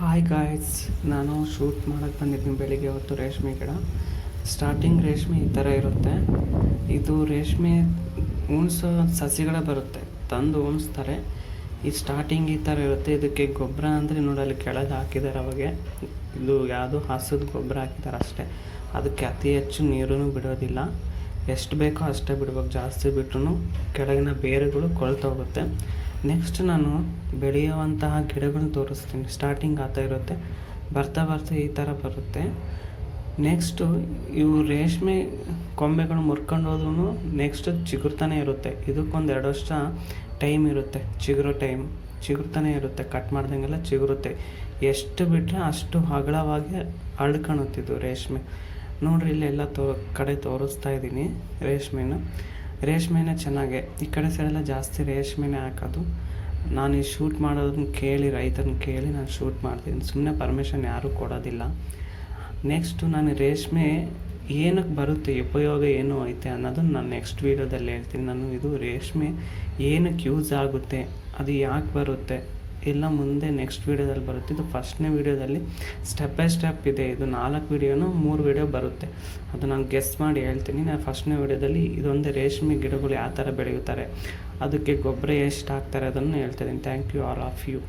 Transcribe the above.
Hi guys, ನಾನು shoot ಮಾಡೋಕ್ಕೆ ಬಂದಿದ್ದೀನಿ ಬೆಳಿಗ್ಗೆ ಹೊತ್ತು. ರೇಷ್ಮೆ ಗಿಡ ಸ್ಟಾರ್ಟಿಂಗ್ ರೇಷ್ಮೆ ಈ ಥರ ಇರುತ್ತೆ. ಇದು ರೇಷ್ಮೆ ಉಣಿಸೋ ಸಸಿಗಳ ಬರುತ್ತೆ, ತಂದು ಉಣಿಸ್ತಾರೆ. ಈ ಸ್ಟಾರ್ಟಿಂಗ್ ಈ ಥರ ಇರುತ್ತೆ. ಇದಕ್ಕೆ ಗೊಬ್ಬರ ಅಂದರೆ ನೋಡಲ್ಲಿ ಕೆಳಗೆ ಹಾಕಿದ್ದಾರೆ. ಅವಾಗೆ ಇದು ಯಾವುದು ಹಸುದ ಗೊಬ್ಬರ ಹಾಕಿದ್ದಾರೆ ಅಷ್ಟೇ. ಅದಕ್ಕೆ ಅತಿ ಹೆಚ್ಚು ನೀರೂ ಬಿಡೋದಿಲ್ಲ. ಎಷ್ಟು ಬೇಕೋ ಅಷ್ಟೇ ಬಿಡ್ಬೇಕು. ಜಾಸ್ತಿ ಬಿಟ್ಟರು ಕೆಳಗಿನ ಬೇರುಗಳು ಕೊಳ್ತೋಗುತ್ತೆ. ನೆಕ್ಸ್ಟ್ ನಾನು ಬೆಳೆಯುವಂತಹ ಗಿಡಗಳನ್ನ ತೋರಿಸ್ತೀನಿ. ಸ್ಟಾರ್ಟಿಂಗ್ ಆ ಥರ ಇರುತ್ತೆ, ಬರ್ತಾ ಬರ್ತಾ ಈ ಥರ ಬರುತ್ತೆ. ನೆಕ್ಸ್ಟು ಇವು ರೇಷ್ಮೆ ಕೊಂಬೆಗಳು ಮುರ್ಕೊಂಡು ಹೋದ್ರೂ ನೆಕ್ಸ್ಟ್ ಚಿಗುರ್ತಾನೆ ಇರುತ್ತೆ. ಇದಕ್ಕೊಂದು 2 ವರ್ಷ ಟೈಮ್ ಇರುತ್ತೆ, ಚಿಗುರ್ತಾನೆ ಇರುತ್ತೆ. ಕಟ್ ಮಾಡ್ದಂಗೆಲ್ಲ ಚಿಗುರುತ್ತೆ. ಎಷ್ಟು ಬಿಟ್ಟರೆ ಅಷ್ಟು ಅಗಲವಾಗಿ ಹರಡ್ಕೊಳುತ್ತಿದ್ದು ರೇಷ್ಮೆ. ನೋಡ್ರಿ, ಇಲ್ಲೆಲ್ಲ ಕಡೆ ತೋರಿಸ್ತಾ ಇದ್ದೀನಿ ರೇಷ್ಮೆನೇ ಚೆನ್ನಾಗೆ. ಈ ಕಡೆ ಸೈಡೆಲ್ಲ ಜಾಸ್ತಿ ರೇಷ್ಮೆನೇ ಹಾಕೋದು. ನಾನು ಈ ಶೂಟ್ ಮಾಡೋದನ್ನ ಕೇಳಿ, ರೈತರನ್ನ ಕೇಳಿ ನಾನು ಶೂಟ್ ಮಾಡ್ತೀನಿ. ಸುಮ್ಮನೆ ಪರ್ಮಿಷನ್ ಯಾರೂ ಕೊಡೋದಿಲ್ಲ. ನೆಕ್ಸ್ಟು ನಾನು ರೇಷ್ಮೆ ಏನಕ್ಕೆ ಬರುತ್ತೆ, ಉಪಯೋಗ ಏನು ಐತೆ ಅನ್ನೋದನ್ನು ನಾನು ನೆಕ್ಸ್ಟ್ ವೀಡಿಯೋದಲ್ಲಿ ಹೇಳ್ತೀನಿ. ನಾನು ಇದು ರೇಷ್ಮೆ ಏನಕ್ಕೆ ಯೂಸ್ ಆಗುತ್ತೆ, ಅದು ಯಾಕೆ ಬರುತ್ತೆ ಎಲ್ಲ ಮುಂದೆ ನೆಕ್ಸ್ಟ್ ವೀಡಿಯೋದಲ್ಲಿ ಬರುತ್ತೆ. ಇದು ಫಸ್ಟ್ನೇ ವೀಡಿಯೋದಲ್ಲಿ ಸ್ಟೆಪ್ ಬೈ ಸ್ಟೆಪ್ ಇದೆ. ಇದು 4 ವೀಡಿಯೋನೋ 3 ವೀಡಿಯೋ ಬರುತ್ತೆ. ಅದು ನಾನು ಗೆಸ್ ಮಾಡಿ ಹೇಳ್ತೀನಿ. ನಾನು ಫಸ್ಟ್ನೇ ವೀಡಿಯೋದಲ್ಲಿ ಇದೊಂದೇ ರೇಷ್ಮೆ ಗಿಡಗಳು ಯಾವ ಥರ ಬೆಳೆಯುತ್ತಾರೆ, ಅದಕ್ಕೆ ಗೊಬ್ಬರ ಎಷ್ಟು ಹಾಕ್ತಾರೆ ಅದನ್ನು ಹೇಳ್ತಾಯಿದ್ದೀನಿ. Thank you all of you.